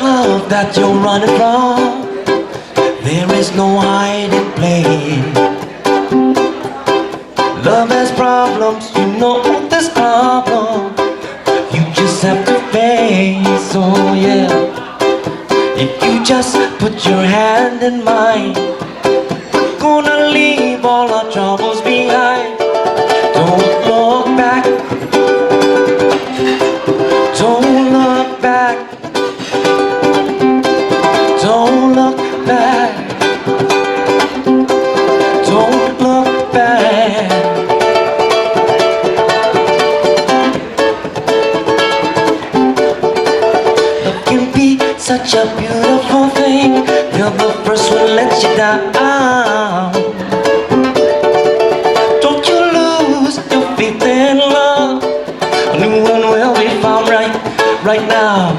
Love that you're running from, there is no hiding place. Love has problems, you know this problem you just have to face, oh yeah. If you just put your hand in mine, we're gonna leave all our troubles behind. Don't look back, don't look back, don't look back, don't look back. Love can be such a beautiful thing till the first one lets you down. Don't you lose your faith in love, a new one will be found right now.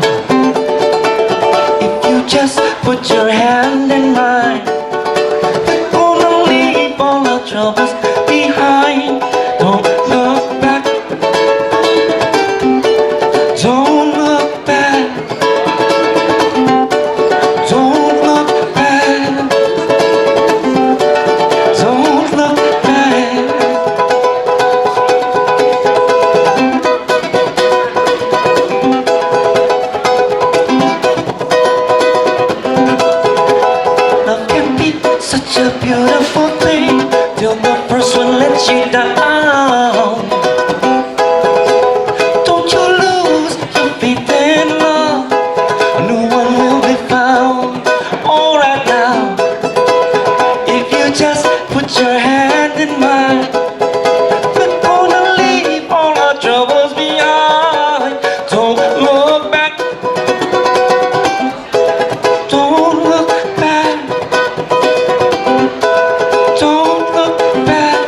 If you just put your hand in mine, we're gonna leave all our troubles behind. Don't look back, don't look back, don't look back, don't look back. Love can be such a beautiful thing till the first one lets you down. Don't you lose your faith in love, a new one will be found. All right now, if you just put your hand in mine, we're gonna leave all our troubles behind. Don't look back, don't look back, don't look back,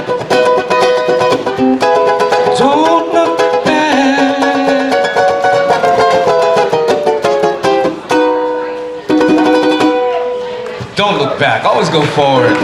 don't look back. Don't look back, always go forward.